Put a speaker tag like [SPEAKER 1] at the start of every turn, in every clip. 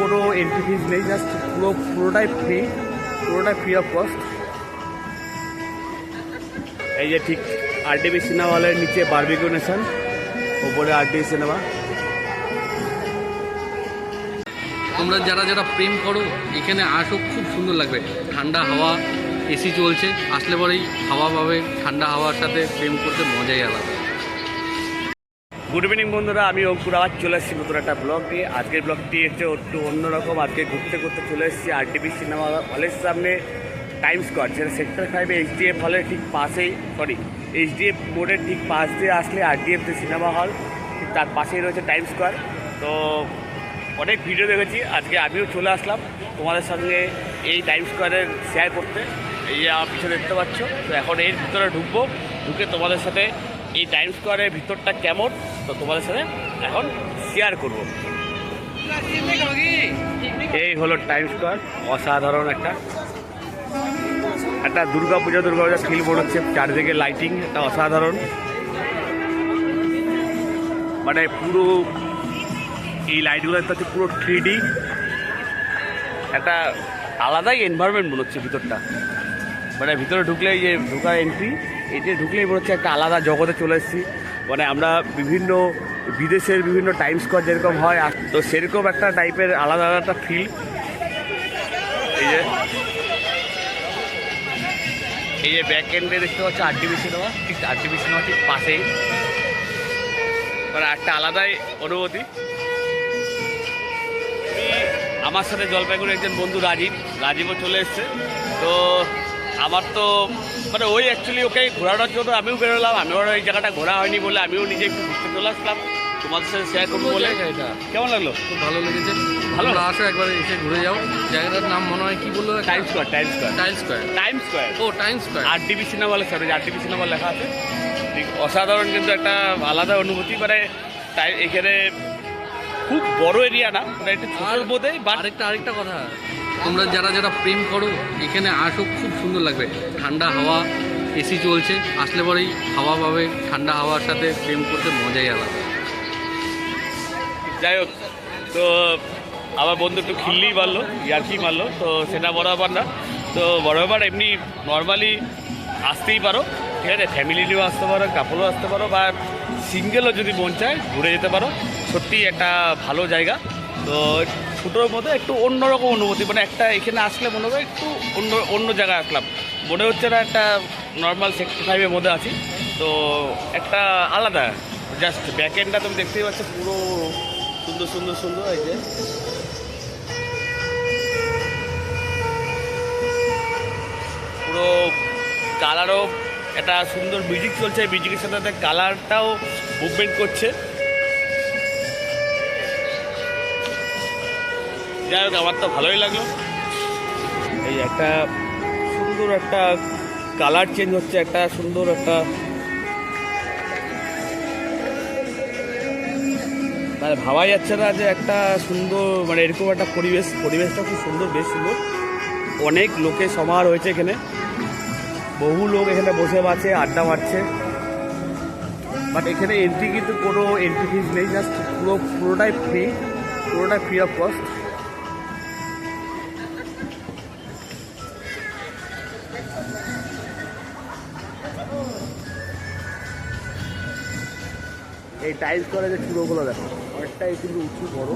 [SPEAKER 1] কোনো এন্ট্রি ফিজ নেই, জাস্ট পুরোটাই ফ্রি অফ কস্ট। এই যে ঠিক আরডিবি সিনেমা হলের নিচে বারবিকিউ নেশন, ওপরে আরডিবি সিনেমা।
[SPEAKER 2] তোমরা যারা যারা প্রেম করো এখানে আসো, খুব সুন্দর লাগবে। ঠান্ডা হাওয়া, এসি চলছে, আসলে পরেই হাওয়া পাবে, ঠান্ডা হাওয়ার সাথে প্রেম করতে মজাই আলাদা।
[SPEAKER 1] গুড ইভিনিং বন্ধুরা, আমি অঙ্কুর আবার চলে এসেছি নতুন একটা ব্লগ নিয়ে। আজকের ব্লগটি হচ্ছে একটু অন্যরকম। আজকে ঘুরতে চলে এসেছি আরডিবি সিনেমা হলের সামনে টাইম স্কোয়ার, যেটা সেক্টর 5 এইচডিএফ হলের ঠিক পাশেই, এইচডিএফ মোড়ের ঠিক পাশ দিয়ে আসলে আরডিএফ যে সিনেমা হল, ঠিক তার পাশেই রয়েছে টাইম স্কোয়ার। তো অনেক ভিডিও দেখেছি, আজকে আমিও চলে আসলাম তোমাদের সঙ্গে এই টাইম স্কোয়ারের শেয়ার করতে। এই যে আমার পিছনে দেখতে পাচ্ছ, তো এখন এর ভিতরে ঢুকে তোমাদের সাথে এই টাইম স্কোয়ারের ভিতরটা কেমন, তো তোমাদের সাথে এখন শেয়ার করব। এই হলো টাইম স্কোয়ার, অসাধারণ একটা দুর্গা পূজা ফিল মনে হচ্ছে। চারদিকে লাইটিং একটা অসাধারণ, মানে পুরো এই লাইটগুলো হচ্ছে পুরো 3D, একটা আলাদাই এনভায়রনমেন্ট মনে হচ্ছে ভিতরটা। মানে ভিতরে ঢুকলে এই যে ঢোকা এন্ট্রি, এতে ঢুকলেই মনে হচ্ছে একটা আলাদা জগতে চলে এসেছি। মানে আমরা বিভিন্ন বিদেশের বিভিন্ন টাইম স্কোয়ার যেরকম হয়, তো সেরকম একটা টাইপের আলাদা একটা ফিল। এই যে ব্যাক এন্ডে দেখতে পাচ্ছি আরডিবি সিনেমা, ঠিক পাশেই, মানে একটা আলাদাই অনুভূতি। আমার সাথে জলপাইগুড়ির একজন বন্ধু রাজীবও চলে এসছে। তো আমার তো মানে ওই অ্যাকচুয়ালি ওকে ঘোরানোর জন্য আমিও বেরোলাম। আমিও এই জায়গাটা ঘোরা হয়নি বলে আমিও নিজে একটু ঘুরতে চলে আসলাম, তোমাদের সাথে শেয়ার করবো বলে।
[SPEAKER 2] এটা
[SPEAKER 1] কেমন লাগলো?
[SPEAKER 2] খুব ভালো লেগেছে।
[SPEAKER 1] ভালো,
[SPEAKER 2] আসো একবার এসে ঘুরে যাও। জায়গাটার নাম মনে হয় কি বললো?
[SPEAKER 1] Time Square.
[SPEAKER 2] ও টাইম স্কোয়ার,
[SPEAKER 1] আরডিবি সিনেমা হলের সামনে আরডিবি সিনেমা লেখা আছে। ঠিক অসাধারণ, কিন্তু একটা আলাদা অনুভূতি। মানে এখানে খুব বড় এরিয়া না, মানে একটু ছোটোর মধ্যে।
[SPEAKER 2] আরেকটা কথা, তোমরা যারা যারা প্রেম করো এখানে আসো, খুব সুন্দর লাগবে। ঠান্ডা হাওয়া, এসি চলছে, আসলে পরেই হাওয়া পাবে, ঠান্ডা হাওয়ার সাথে প্রেম করতে মজাই আলাদা।
[SPEAKER 1] যাই হোক, তো আমার বন্ধু একটু খিল্লি মারলো, ইয়ার্কি মারলো, তো সেটা বড় ব্যাপার না। তো বড় ব্যাপার এমনি নর্মালি আসতেই পারো, ঠিক আছে? ফ্যামিলি নিয়েও আসতে পারো, কাপড়ও আসতে পারো, বা সিঙ্গেলও যদি মন চায় ঘুরে যেতে পারো। সত্যি একটা ভালো জায়গা। তো ছোটোর মধ্যে একটু অন্যরকম অনুভূতি, মানে একটা এখানে আসলে মনে হবে একটু অন্য জায়গায় আসলাম, মনে হচ্ছে না একটা নর্মাল সেক্টর 5-এর মধ্যে আছি। তো একটা আলাদা, জাস্ট ব্যাক এন্ডটা তুমি দেখতেই পাচ্ছ, পুরো সুন্দর। এই যে পুরো কালারও একটা সুন্দর মিউজিক চলছে, মিউজিকের সাথে কালারটাও মুভমেন্ট করছে। যাই হোক, আমার তো ভালোই লাগলো। এই একটা সুন্দর একটা কালার চেঞ্জ হচ্ছে, একটা সুন্দর একটা, মানে ভাবাই যাচ্ছে না যে একটা সুন্দর, মানে এরকম একটা পরিবেশটা খুব সুন্দর, বেশ সুন্দর। অনেক লোকের সমাহার হয়েছে এখানে, বহু লোক এখানে বসে আছে, আড্ডা মারছে। বাট এখানে এন্ট্রি কিন্তু কোনো এন্ট্রি ফিজ নেই, জাস্ট পুরোটাই ফ্রি অফ কস্ট। এই টাইলস করে যে চূড়োগুলো দেখো, অনেকটাই কিন্তু উঁচু বড়।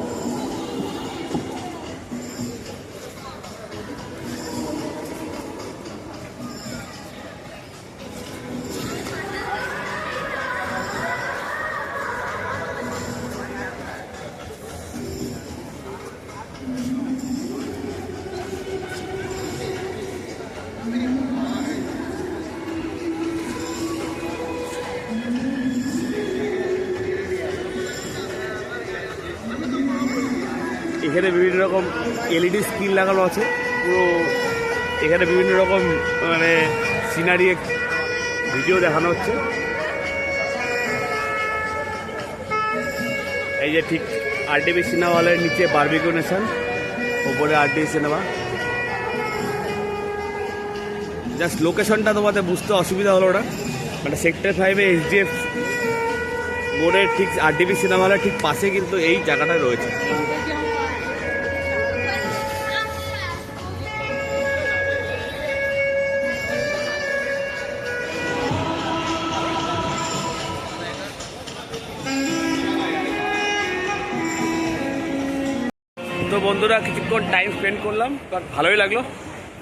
[SPEAKER 1] এখানে বিভিন্ন রকম এলইডি স্ক্রিন লাগানো আছে পুরো। এখানে বিভিন্ন রকম মানে সিনারি ভিডিও দেখানো হচ্ছে। এই যে ঠিক আরডিবি সিনেমা হলের নিচে বারবিকিউ নেশন, ওপরে আরডিবি সিনেমা। জাস্ট লোকেশনটা তোমাদের বুঝতে অসুবিধা হলো না, মানে সেক্টর 5-এ এইচডিএফ মোড়ের ঠিক আরডিবি সিনেমা হলের ঠিক পাশে কিন্তু এই জায়গাটা রয়েছে। তো বন্ধুরা কিছুক্ষণ টাইম স্পেন্ড করলাম, বাট ভালোই লাগলো।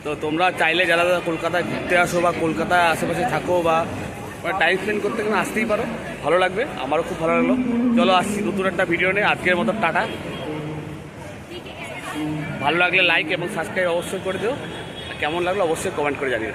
[SPEAKER 1] তো তোমরা চাইলে যারা যারা কলকাতায় ঘুরতে আসো বা কলকাতায় আশেপাশে থাকো বা টাইম স্পেন্ড করতে গেলে আসতেই পারো, ভালো লাগবে, আমারও খুব ভালো লাগলো। চলো আসছি নতুন একটা ভিডিও নিয়ে, আজকের মতো টাটা। ভালো লাগলে লাইক এবং সাবস্ক্রাইব অবশ্যই করে দিও, কেমন লাগলো অবশ্যই কমেন্ট করে জানিও।